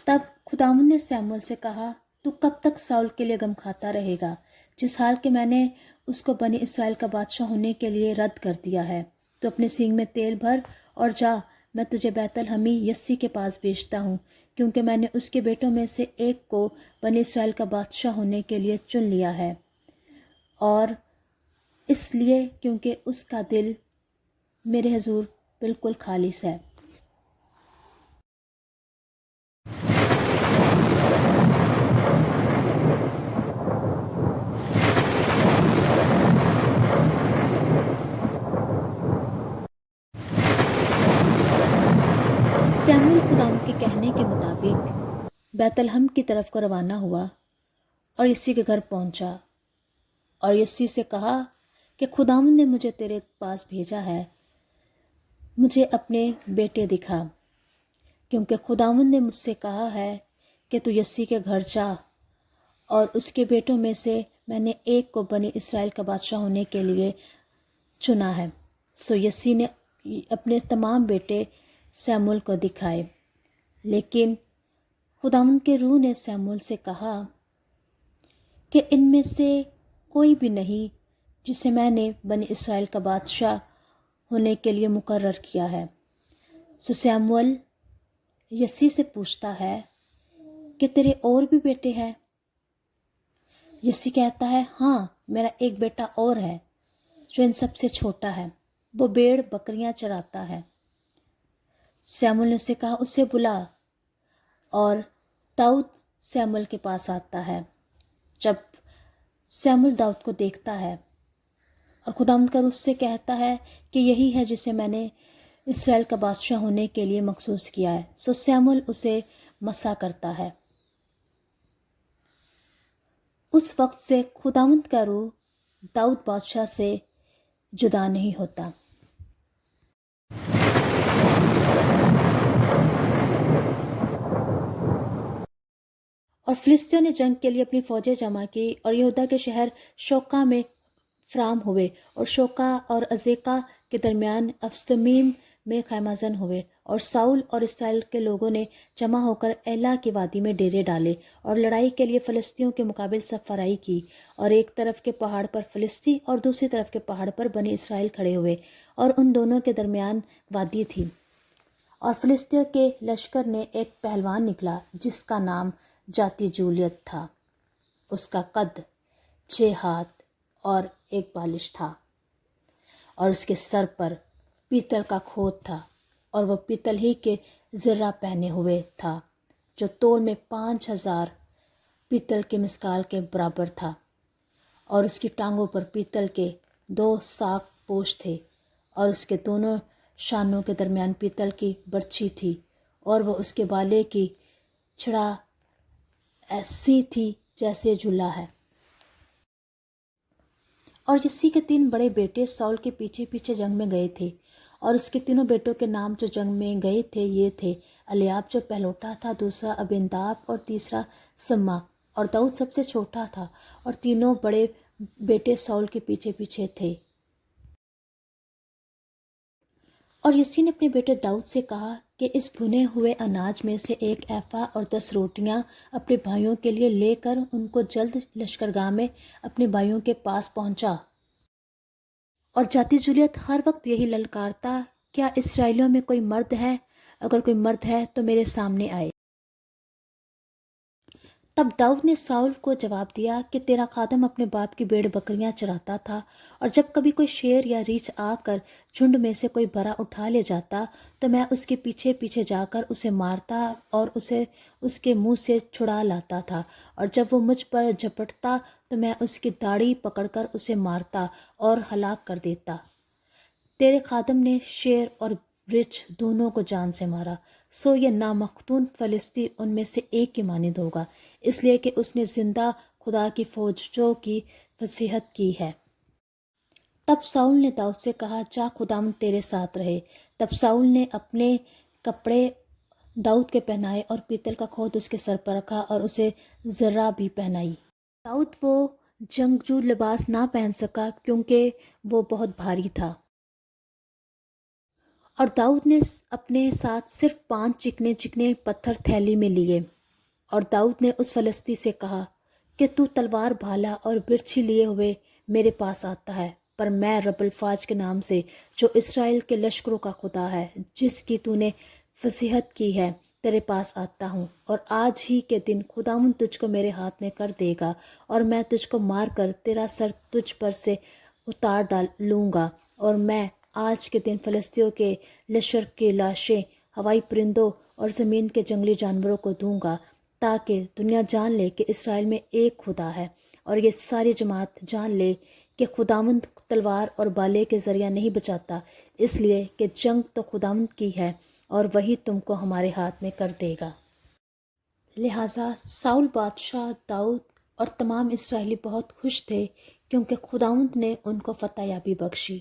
तब खुदावंद ने सैमुअल से कहा, तू कब तक साउल के लिए गम खाता रहेगा, जिस हाल के मैंने उसको बनी इसराइल का बादशाह होने के लिए रद्द कर दिया है। तो अपने सींग में तेल भर और जा, मैं तुझे बैतलहमी यस्सी के पास भेजता हूँ, क्योंकि मैंने उसके बेटों में से एक को बनी इसराइल का बादशाह होने के लिए चुन लिया है, और इसलिए क्योंकि उसका दिल मेरे हजूर बिल्कुल खालिस है। सैमुअल खुदावंद के कहने के मुताबिक बैतलहम की तरफ को रवाना हुआ और यस्सी के घर पहुंचा और यस्सी से कहा कि खुदावंद ने मुझे तेरे पास भेजा है, मुझे अपने बेटे दिखा, क्योंकि खुदावंद ने मुझसे कहा है कि तू यस्सी के घर जा, और उसके बेटों में से मैंने एक को बनी इसराइल का बादशाह होने के लिए चुना है। सो यस्सी ने अपने तमाम बेटे सैमुअल को दिखाए, लेकिन खुदावंद के रूह ने सैमुअल से कहा कि इनमें से कोई भी नहीं जिसे मैंने बनी इसराइल का बादशाह होने के लिए मुकर्रर किया है। सो सैमुअल यस्सी से पूछता है कि तेरे और भी बेटे हैं? यस्सी कहता है, हाँ, मेरा एक बेटा और है जो इन सबसे छोटा है, वो भेड़ बकरियां चराता है। सैमुअल ने उसे कहा, उसे बुला। और दाऊद सैमुअल के पास आता है। जब सैमुअल दाऊद को देखता है और खुदावंद का उससे कहता है कि यही है जिसे मैंने इसराइल का बादशाह होने के लिए मखसूस किया है, सो सैमुअल उसे मसा करता है। उस वक्त से खुदावंद का रूह दाऊद बादशाह से जुदा नहीं होता। और फिलिस्तियों ने जंग के लिए अपनी फौजें जमा की और यहूदा के शहर शोका में फ्राम हुए और शोका और अजेका के दरमियान अफ्समीम में खैमाजन हुए। और साउल और इसराइल के लोगों ने जमा होकर एला की वादी में डेरे डाले और लड़ाई के लिए फिलिस्तियों के मुकाबले सफराई की। और एक तरफ के पहाड़ पर फिलिस्ती और दूसरी तरफ के पहाड़ पर बनी इसराइल खड़े हुए, और उन दोनों के दरमियान वादी थी। और फिलिस्तियों के लश्कर ने एक पहलवान निकला जिसका नाम जाति जूलियत था। उसका कद 6 हाथ और 1 बालिश था, और उसके सर पर पीतल का खोत था, और वह पीतल ही के ज़र्रा पहने हुए था, जो तोल में 5000 पीतल के मिस्काल के बराबर था। और उसकी टांगों पर पीतल के 2 साक पोश थे, और उसके दोनों शानों के दरमियान पीतल की बर्छी थी, और वह उसके बाले की छड़ा ऐसी थी जैसे झूला है। और यस्सी के 3 बड़े बेटे साउल के पीछे पीछे जंग में गए थे, और उसके तीनों बेटों के नाम जो जंग में गए थे ये थे, एलियाब जो पहलोटा था, दूसरा अबिनदाब और तीसरा सम्मा। और दाऊद सबसे छोटा था, और तीनों बड़े बेटे साउल के पीछे पीछे थे। और यस्सी ने अपने बेटे दाऊद से कहा कि इस भुने हुए अनाज में से 1 एफा और 10 रोटियां अपने भाइयों के लिए लेकर उनको जल्द लश्करगाह में अपने भाइयों के पास पहुंचा। और जाति जूलियत हर वक्त यही ललकारता, क्या इसराइलियों में कोई मर्द है? अगर कोई मर्द है तो मेरे सामने आए। तब दाऊद ने साउल को जवाब दिया कि तेरा खादम अपने बाप की भेड़ बकरियां चराता था, और जब कभी कोई शेर या रीछ आकर झुंड में से कोई बरा उठा ले जाता तो मैं उसके पीछे पीछे जाकर उसे मारता और उसे उसके मुंह से छुड़ा लाता था, और जब वो मुझ पर झपटता तो मैं उसकी दाढ़ी पकड़कर उसे मारता और हलाक कर देता। तेरे खादम ने शेर और रिछ दोनों को जान से मारा, सो ये नामख्तून फलिस्ती उनमें से एक की मानिंद होगा, इसलिए कि उसने जिंदा खुदा की फौजों की फसीहत की है। तब साउल ने दाऊद से कहा, जा खुदाम तेरे साथ रहे। तब साउल ने अपने कपड़े दाऊद के पहनाए और पीतल का खोद उसके सर पर रखा और उसे जर्रा भी पहनाई। दाऊद वो जंगजू लिबास ना पहन सका क्योंकि वो बहुत भारी था। और दाऊद ने अपने साथ सिर्फ 5 चिकने चिकने पत्थर थैली में लिए, اور داؤد نے اس فلسطی سے کہا کہ تو تلوار بھالا اور برچھی لیے ہوئے میرے پاس آتا ہے، پر میں رب الفاظ کے نام سے جو اسرائیل کے لشکروں کا خدا ہے، جس کی تو نے فصیحت کی ہے، تیرے پاس آتا ہوں، اور آج ہی کے دن خداوند تجھ کو میرے ہاتھ میں کر دے گا، اور میں تجھ کو مار کر تیرا سر تجھ پر سے اتار ڈال لوں گا، اور میں آج کے دن فلسطینیوں کے لشکر کی لاشیں ہوائی پرندوں اور زمین کے جنگلی جانوروں کو دوں گا، تاکہ دنیا جان لے کہ اسرائیل میں ایک خدا ہے، اور یہ ساری جماعت جان لے کہ خداوند تلوار اور بالے کے ذریعہ نہیں بچاتا، اس لیے کہ جنگ تو خداوند کی ہے اور وہی تم کو ہمارے ہاتھ میں کر دے گا۔ لہٰذا ساؤل بادشاہ، داؤد اور تمام اسرائیلی بہت خوش تھے، کیونکہ خداوند نے ان کو فتح یابی بخشی۔